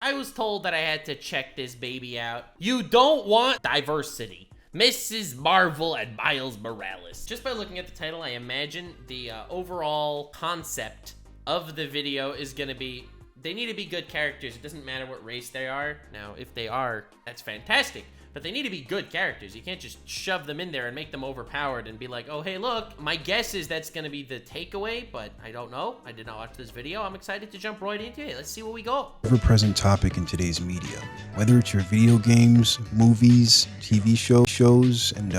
I was told that I had to check this baby out. You don't want diversity. Mrs. Marvel and Miles Morales. Just by looking at the title, I imagine the overall concept of the video is gonna be, they need to be good characters. It doesn't matter what race they are. Now, if they are, that's fantastic. But they need to be good characters. You can't just shove them in there and make them overpowered and be like, oh, hey, look. My guess is that's going to be the takeaway, but I don't know. I did not watch this video. I'm excited to jump right into it. Let's see where we go. Ever-present topic in today's media. Whether it's your video games, movies, TV shows, and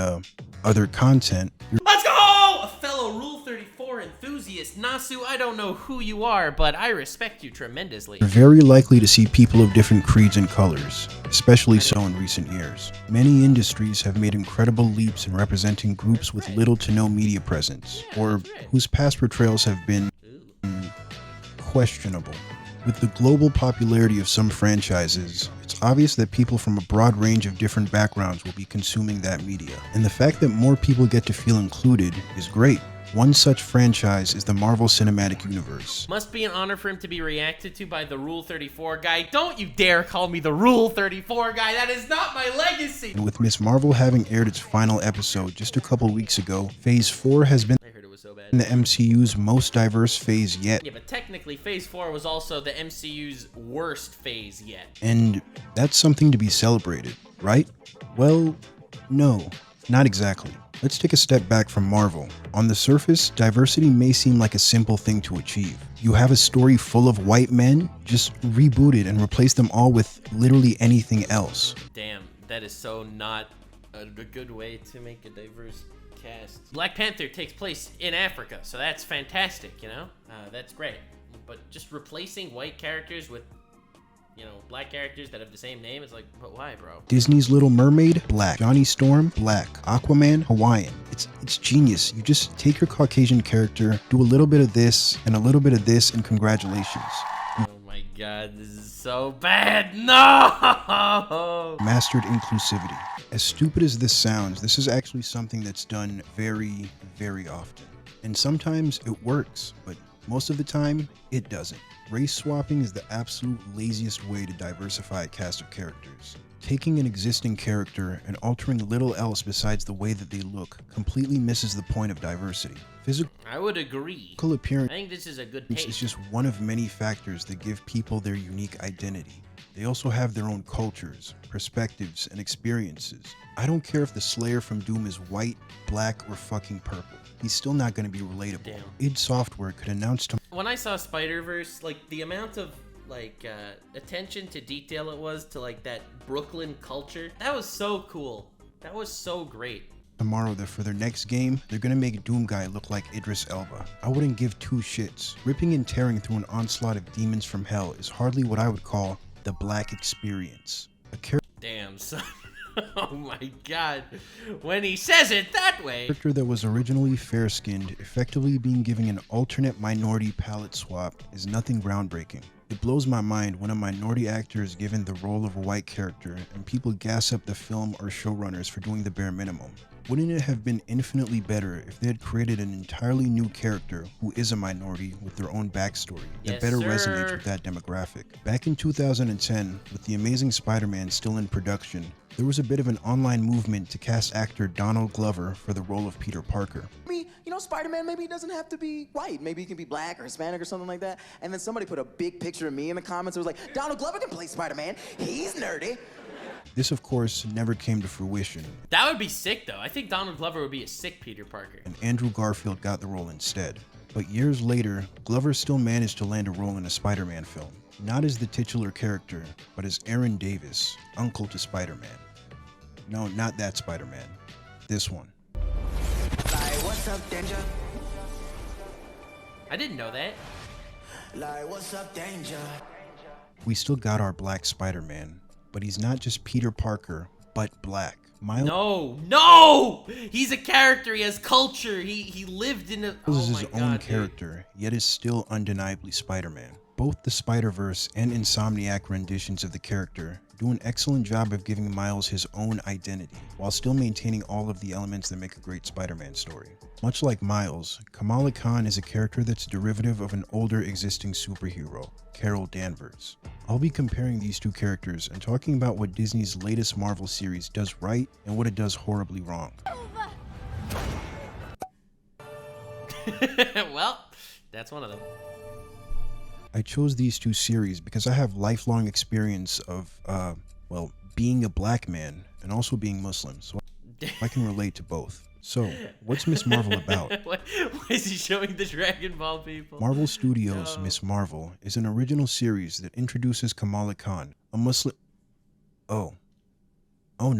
other content. Let's go! A fellow Rule 34 enthusiast. Nasu, I don't know who you are, but I respect you tremendously. You're very likely to see people of different creeds and colors, especially so in recent years. Many industries have made incredible leaps in representing groups with little to no media presence, or whose past portrayals have been questionable. With the global popularity of some franchises, it's obvious that people from a broad range of different backgrounds will be consuming that media. And the fact that more people get to feel included is great. One such franchise is the Marvel Cinematic Universe. Must be an honor for him to be reacted to by the Rule 34 guy. Don't you dare call me the Rule 34 guy. That is not my legacy. And with Ms. Marvel having aired its final episode just a couple weeks ago, Phase 4 has been So bad. the MCU's most diverse phase yet. Yeah, but technically Phase 4 was also the MCU's worst phase yet. And that's something to be celebrated, right? Well, no, not exactly. Let's take a step back from Marvel. On the surface, diversity may seem like a simple thing to achieve. You have a story full of white men, just reboot it and replace them all with literally anything else. Damn, that is so not a good way to make a diverse cast. Black Panther takes place in Africa, so that's fantastic, you know? That's great. But just replacing white characters with, you know, black characters that have the same name is like, but why, bro? Disney's Little Mermaid, black. Johnny Storm, black. Aquaman, Hawaiian. It's genius. You just take your Caucasian character, do a little bit of this and a little bit of this, and congratulations. Oh my god, this is so bad. No! Mastered inclusivity. As stupid as this sounds, this is actually something that's done very, very often. And sometimes it works, but most of the time, it doesn't. Race swapping is the absolute laziest way to diversify a cast of characters. Taking an existing character and altering little else besides the way that they look completely misses the point of diversity. I would agree. Physical appearance I think this is a good take. is just one of many factors that give people their unique identity. They also have their own cultures, perspectives, and experiences. I don't care if the Slayer from Doom is white, black, or fucking purple. He's still not going to be relatable. Damn. id Software could announce to When I saw Spider-Verse, like, the amount of, like, attention to detail it was to, like, that Brooklyn culture, that was so cool. That was so great. tomorrow that for their next game, they're going to make Doom Guy look like Idris Elba. I wouldn't give two shits. Ripping and tearing through an onslaught of demons from hell is hardly what I would call the black experience. Damn, son. Oh my god. When he says it that way. Character that was originally fair-skinned, effectively being given an alternate minority palette swap is nothing groundbreaking. It blows my mind when a minority actor is given the role of a white character and people gas up the film or showrunners for doing the bare minimum. Wouldn't it have been infinitely better if they had created an entirely new character who is a minority with their own backstory that better resonates with that demographic? Back in 2010, with The Amazing Spider-Man still in production, there was a bit of an online movement to cast actor Donald Glover for the role of Peter Parker. You know, Spider-Man, maybe he doesn't have to be white. Maybe he can be black or Hispanic or something like that. And then somebody put a big picture of me in the comments. It was like, Donald Glover can play Spider-Man. He's nerdy. This, of course, never came to fruition. That would be sick, though. I think Donald Glover would be a sick Peter Parker. And Andrew Garfield got the role instead. But years later, Glover still managed to land a role in a Spider-Man film. Not as the titular character, but as Aaron Davis, uncle to Spider-Man. No, not that Spider-Man. This one. Like, what's up, Danger? I didn't know that. Like, what's up, Danger? We still got our black Spider-Man, but he's not just Peter Parker, but black. No! He's a character. He has culture. He lived in a... Miles is his own character, yet is still undeniably Spider-Man. Both the Spider-Verse and Insomniac renditions of the character do an excellent job of giving Miles his own identity, while still maintaining all of the elements that make a great Spider-Man story. Much like Miles, Kamala Khan is a character that's a derivative of an older existing superhero, Carol Danvers. I'll be comparing these two characters and talking about what Disney's latest Marvel series does right and what it does horribly wrong. Well, that's one of them. I chose these two series because I have lifelong experience of, well, being a black man and also being Muslim, so I can relate to both. So, what's Ms. Marvel about? Why is he showing the Dragon Ball people? Marvel Studios' Ms. Marvel is an original series that introduces Kamala Khan, a Muslim... Oh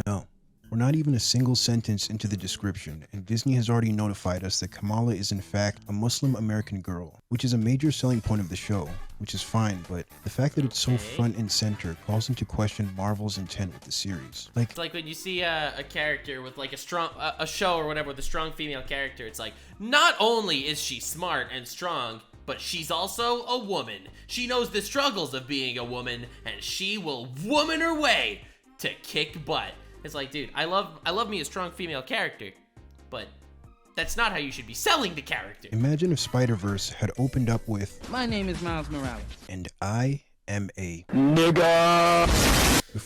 no. We're not even a single sentence into the description, and Disney has already notified us that Kamala is in fact a Muslim American girl, which is a major selling point of the show, which is fine, but the fact that it's so front and center calls into question Marvel's intent with the series. It's like when you see a character with like a show or whatever with a strong female character, it's like, not only is she smart and strong, but she's also a woman. She knows the struggles of being a woman, and she will woman her way to kick butt. It's like, dude, I love me a strong female character, but that's not how you should be selling the character. Imagine if Spider-Verse had opened up with, "My name is Miles Morales, and I am a nigga."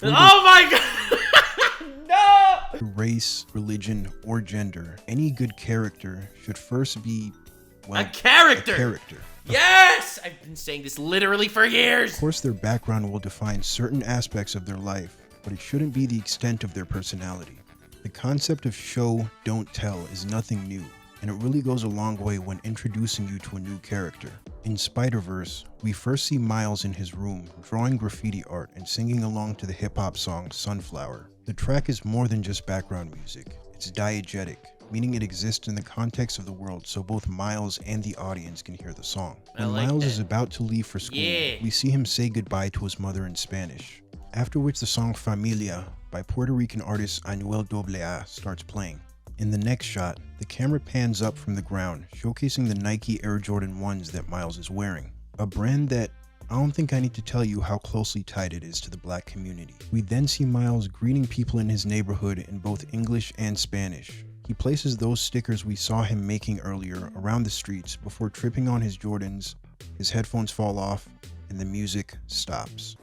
Oh my god! No! Race, religion, or gender, any good character should first be, well, a character. A character. Yes! I've been saying this literally for years. Of course, their background will define certain aspects of their life, but it shouldn't be the extent of their personality. The concept of show, don't tell is nothing new, and it really goes a long way when introducing you to a new character. In Spider-Verse, we first see Miles in his room drawing graffiti art and singing along to the hip-hop song Sunflower. The track is more than just background music, it's diegetic, meaning it exists in the context of the world so both Miles and the audience can hear the song. When Miles is about to leave for school, we see him say goodbye to his mother in Spanish, after which the song Familia by Puerto Rican artist Anuel AA starts playing. In the next shot, the camera pans up from the ground, showcasing the Nike Air Jordan 1s that Miles is wearing, a brand that I don't think I need to tell you how closely tied it is to the black community. We then see Miles greeting people in his neighborhood in both English and Spanish. He places those stickers we saw him making earlier around the streets before tripping on his Jordans, his headphones fall off, and the music stops.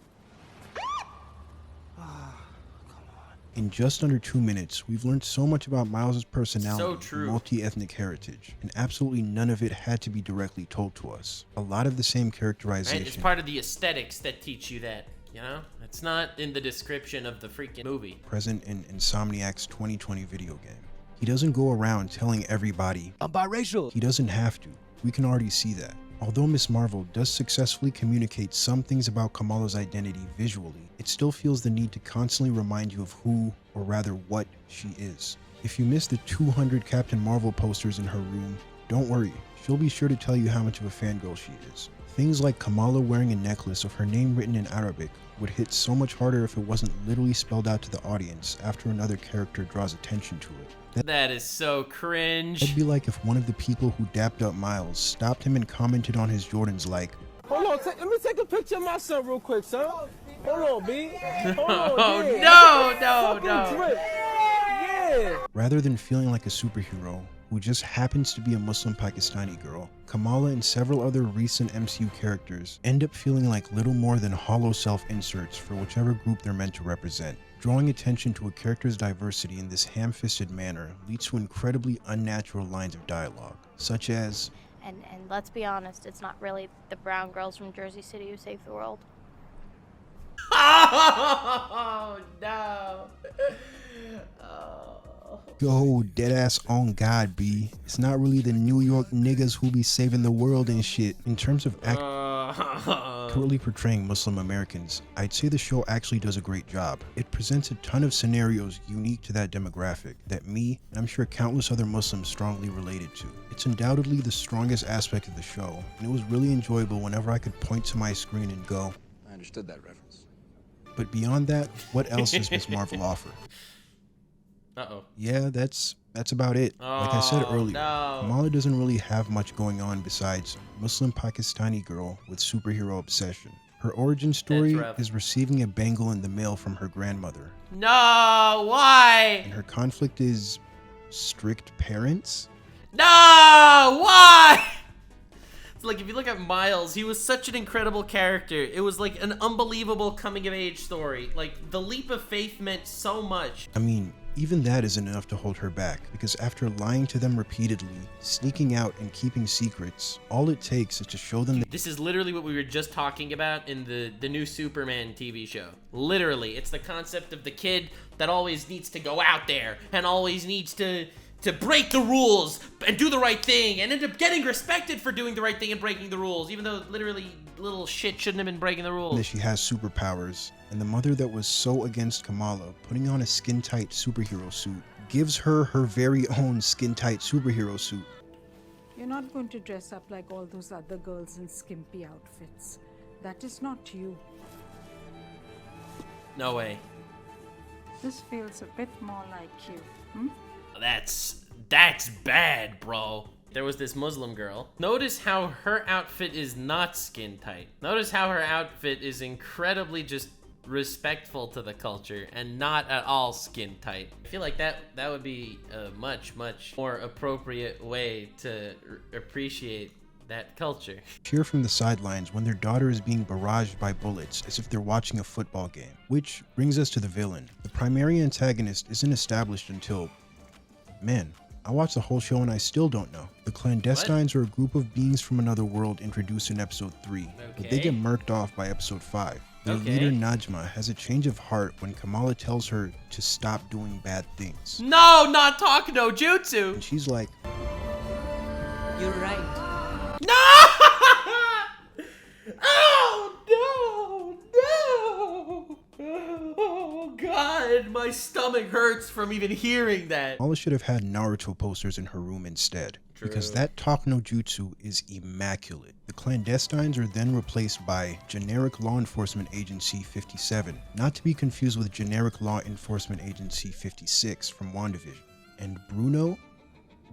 In just under 2 minutes, we've learned so much about Miles' personality and multi-ethnic heritage, and absolutely none of it had to be directly told to us. A lot of the same characterization. Right? It's part of the aesthetics that teach you that, you know? It's not in the description of the freaking movie. Present in Insomniac's 2020 video game. He doesn't go around telling everybody, "I'm biracial." He doesn't have to. We can already see that. Although Ms. Marvel does successfully communicate some things about Kamala's identity visually, it still feels the need to constantly remind you of who, or rather what, she is. If you missed the 200 Captain Marvel posters in her room, don't worry, she'll be sure to tell you how much of a fangirl she is. Things like Kamala wearing a necklace of her name written in Arabic would hit so much harder if it wasn't literally spelled out to the audience after another character draws attention to it. That is so cringe. That'd be like if one of the people who dapped up Miles stopped him and commented on his Jordans like, "Hold on, let me take a picture of my son real quick, son. Hold on, B. Hold on, oh, yeah. no. Yeah. Rather than feeling like a superhero who just happens to be a Muslim Pakistani girl, Kamala and several other recent MCU characters end up feeling like little more than hollow self-inserts for whichever group they're meant to represent. Drawing attention to a character's diversity in this ham-fisted manner leads to incredibly unnatural lines of dialogue, such as, And let's be honest, it's not really the brown girls from Jersey City who saved the world. Oh, no. Oh. Yo, deadass on God, B. It's not really the New York niggas who be saving the world and shit. In terms of accurately portraying Muslim Americans, I'd say the show actually does a great job. It presents a ton of scenarios unique to that demographic that me, and I'm sure countless other Muslims strongly related to. It's undoubtedly the strongest aspect of the show, and it was really enjoyable whenever I could point to my screen and go, I understood that reference. But beyond that, what else does Ms. Marvel offer? Uh-oh. Yeah, that's about it. Like I said earlier, no. Kamala doesn't really have much going on besides Muslim Pakistani girl with superhero obsession. Her origin story rough. is receiving a bangle in the mail from her grandmother. No, why? And her conflict is strict parents? No, why? It's like, if you look at Miles, he was such an incredible character. It was like an unbelievable coming of age story. Like, the leap of faith meant so much. I mean, even that isn't enough to hold her back, because after lying to them repeatedly, sneaking out and keeping secrets, all it takes is to show them that This is literally what we were just talking about in the new Superman TV show. Literally, it's the concept of the kid that always needs to go out there and always needs to break the rules and do the right thing and end up getting respected for doing the right thing and breaking the rules, even though literally little shit shouldn't have been breaking the rules. she has superpowers, and the mother that was so against Kamala putting on a skin-tight superhero suit gives her her very own skin-tight superhero suit. You're not going to dress up like all those other girls in skimpy outfits. That is not you. No way. This feels a bit more like you, hmm? That's bad, bro. There was this Muslim girl. Notice how her outfit is not skin tight. Notice how her outfit is incredibly just respectful to the culture and not at all skin tight. I feel like that would be a much more appropriate way to appreciate that culture. Cheer from the sidelines when their daughter is being barraged by bullets as if they're watching a football game. Which brings us to the villain. The primary antagonist isn't established until... Man, I watched the whole show and I still don't know. The clandestines are a group of beings from another world introduced in episode 3, but they get murked off by episode 5. Their leader Najma has a change of heart when Kamala tells her to stop doing bad things. No, not talk no jutsu. And she's like, You're right. No! Oh no! No! Oh god, my stomach hurts from even hearing that. Kamala should have had Naruto posters in her room instead. Because that talk no jutsu is immaculate. The clandestines are then replaced by Generic Law Enforcement Agency 57, not to be confused with Generic Law Enforcement Agency 56 from WandaVision. And Bruno?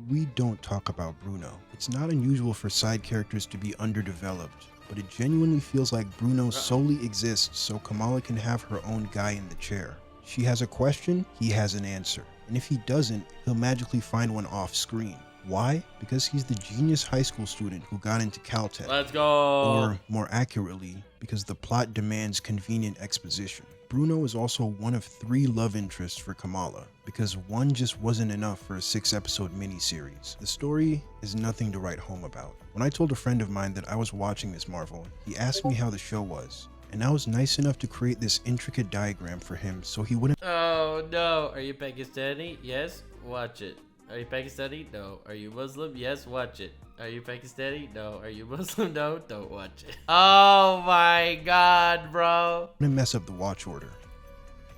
We don't talk about Bruno. It's not unusual for side characters to be underdeveloped, but it genuinely feels like Bruno solely exists so Kamala can have her own guy in the chair. She has a question, he has an answer. And if he doesn't, he'll magically find one off screen. Why? Because he's the genius high school student who got into Caltech. Let's go. Or, more accurately, because the plot demands convenient exposition. Bruno is also one of 3 love interests for Kamala, because one just wasn't enough for a 6-episode miniseries. The story is nothing to write home about. When I told a friend of mine that I was watching Miss Marvel, he asked me how the show was, and I was nice enough to create this intricate diagram for him so he wouldn't— Oh no, are you Pakistani? Yes, watch it. Are you Pakistani? No. Are you Muslim? Yes, watch it. Are you Pakistani? No. Are you Muslim? No, don't watch it. Oh my god, bro. mess up the watch order.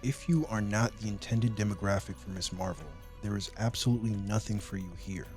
If you are not the intended demographic for Miss Marvel, there is absolutely nothing for you here,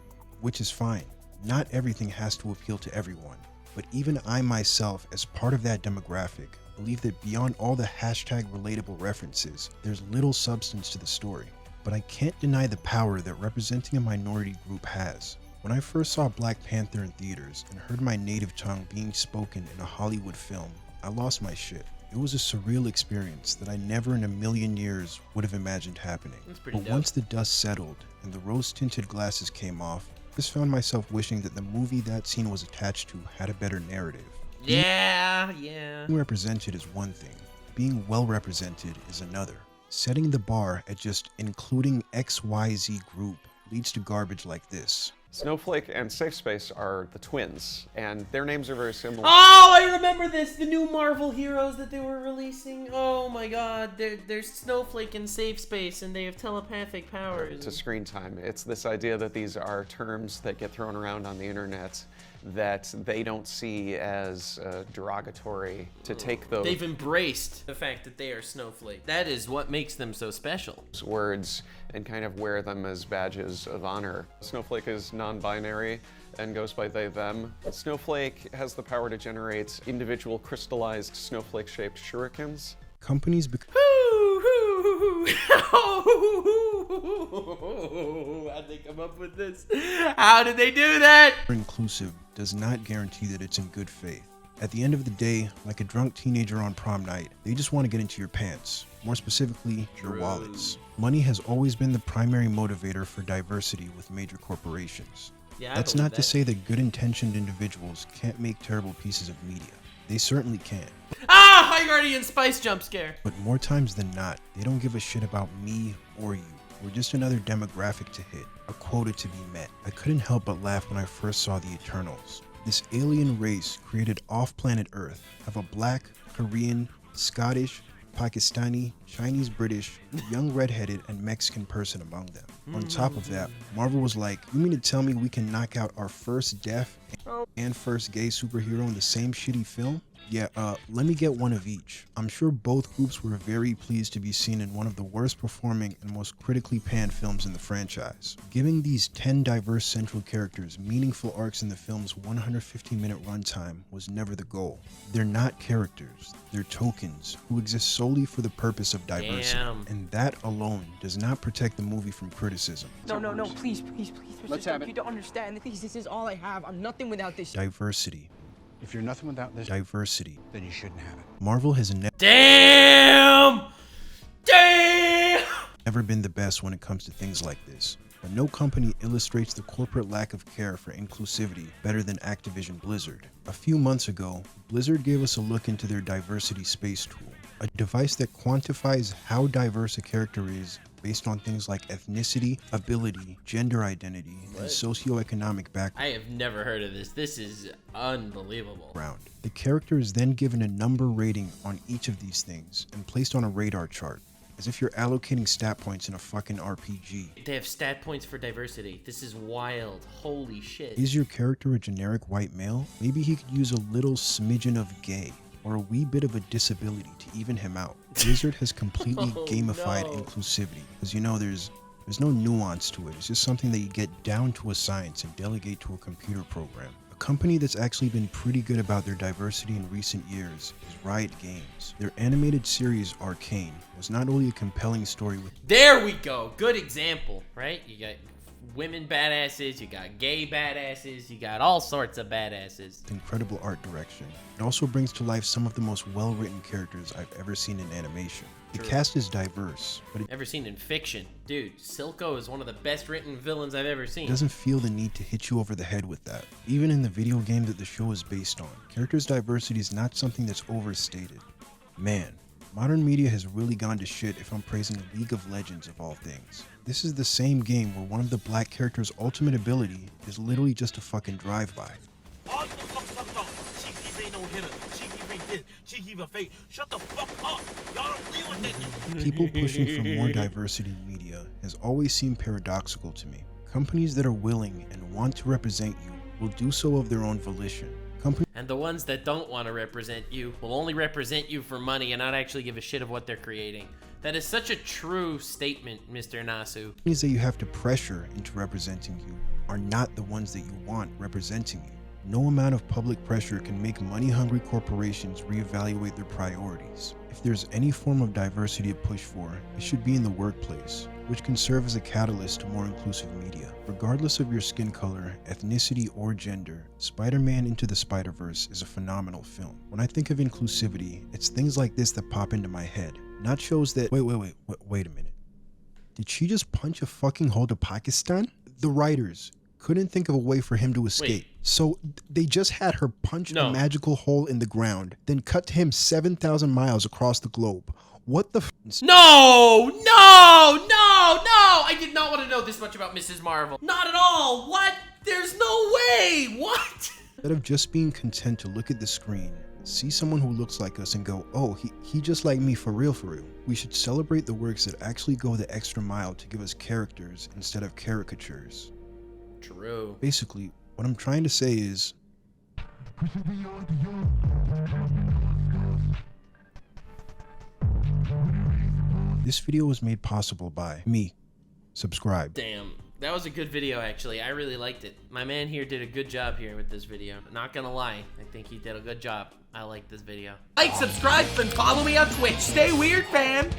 which is fine. Not everything has to appeal to everyone, but even I myself, as part of that demographic, believe that beyond all the hashtag relatable references, there's little substance to the story. But I can't deny the power that representing a minority group has. When I first saw Black Panther in theaters and heard my native tongue being spoken in a Hollywood film, I lost my shit. It was a surreal experience that I never in a million years would have imagined happening. But once the dust settled and the rose-tinted glasses came off, I just found myself wishing that the movie that scene was attached to had a better narrative. Yeah. Being represented is one thing. Being well represented is another. Setting the bar at just including XYZ group leads to garbage like this. Snowflake and Safe Space are the twins, and their names are very similar. Oh, I remember this! The new Marvel heroes that they were releasing. Oh my god, they're Snowflake and Safe Space, and they have telepathic powers. To screen time. It's this idea that these are terms that get thrown around on the internet that they don't see as derogatory. To take those They've embraced the fact that they are Snowflake. That is what makes them so special. words and kind of wear them as badges of honor. Snowflake is non-binary and goes by they, them. Snowflake has the power to generate individual crystallized snowflake-shaped shurikens. Companies How'd they come up with this? How did they do that? inclusive does not guarantee that it's in good faith. At the end of the day, like a drunk teenager on prom night, they just want to get into your pants. More specifically, your wallets. Money has always been the primary motivator for diversity with major corporations. Yeah, That's not to say that good-intentioned individuals can't make terrible pieces of media. They certainly can. Ah! High Guardian Spice jump scare! But more times than not, they don't give a shit about me or you. We're just another demographic to hit, a quota to be met. I couldn't help but laugh when I first saw the Eternals. This alien race created off-planet Earth have a black, Korean, Scottish, Pakistani, Chinese, British, young redheaded, and Mexican person among them. On top of that, Marvel was like, you mean to tell me we can knock out our first deaf and first gay superhero in the same shitty film? Yeah, let me get one of each. I'm sure both groups were very pleased to be seen in one of the worst performing and most critically panned films in the franchise. Giving these 10 diverse central characters meaningful arcs in the film's 150-minute runtime was never the goal. They're not characters, they're tokens who exist solely for the purpose of diversity. Damn. And that alone does not protect the movie from criticism. No, please. Let's have it. You don't understand. This is all I have. I'm nothing without this. Diversity. If you're nothing without this, Diversity. then you shouldn't have it. Marvel has Damn! never been the best when it comes to things like this, but no company illustrates the corporate lack of care for inclusivity better than Activision Blizzard. A few months ago, Blizzard gave us a look into their diversity space tool, a device that quantifies how diverse a character is based on things like ethnicity, ability, gender identity, and socioeconomic background. I have never heard of this. This is unbelievable. The character is then given a number rating on each of these things and placed on a radar chart, as if you're allocating stat points in a fucking RPG. They have stat points for diversity. This is wild. Holy shit. Is your character a generic white male? Maybe he could use a little smidgen of gay, or a wee bit of a disability to even him out. Blizzard has completely gamified inclusivity, because you know there's no nuance to it. It's just something that you get down to a science and delegate to a computer program. A company that's actually been pretty good about their diversity in recent years is Riot Games. Their animated series Arcane was not only a compelling story with There we go. Good example, right? You got women badasses, you got gay badasses, you got all sorts of badasses. incredible art direction. It also brings to life some of the most well-written characters I've ever seen in animation. The cast is diverse, but it Ever seen in fiction. Dude, Silco is one of the best written villains I've ever seen. doesn't feel the need to hit you over the head with that. Even in the video game that the show is based on, characters' diversity is not something that's overstated. Man, modern media has really gone to shit if I'm praising League of Legends of all things. This is the same game where one of the black characters' ultimate ability is literally just a fucking drive-by. Shut the fuck up! Y'all don't deal with that. People pushing for more diversity in media has always seemed paradoxical to me. Companies that are willing and want to represent you will do so of their own volition. And the ones that don't want to represent you will only represent you for money and not actually give a shit of what they're creating. That is such a true statement, Mr. Nasu. Companies that you have to pressure into representing you are not the ones that you want representing you. No amount of public pressure can make money-hungry corporations reevaluate their priorities. If there's any form of diversity to push for, it should be in the workplace, which can serve as a catalyst to more inclusive media. Regardless of your skin color, ethnicity, or gender, Spider-Man Into the Spider-Verse is a phenomenal film. When I think of inclusivity, it's things like this that pop into my head, not shows that- wait a minute. Did she just punch a fucking hole to Pakistan? The writers couldn't think of a way for him to escape. So they just had her punch a magical hole in the ground, then cut to him 7,000 miles across the globe. What the f? No! I did not want to know this much about Mrs. Marvel. Not at all! What? There's no way! What? Instead of just being content to look at the screen, see someone who looks like us and go, oh, he just like me for real. We should celebrate the works that actually go the extra mile to give us characters instead of caricatures. True. Basically, what I'm trying to say is, this video was made possible by me. Subscribe. Damn. That was a good video, actually. I really liked it. My man here did a good job here with this video. Not gonna lie. I think he did a good job. I like this video. Like, subscribe, and follow me on Twitch. Stay weird, fam!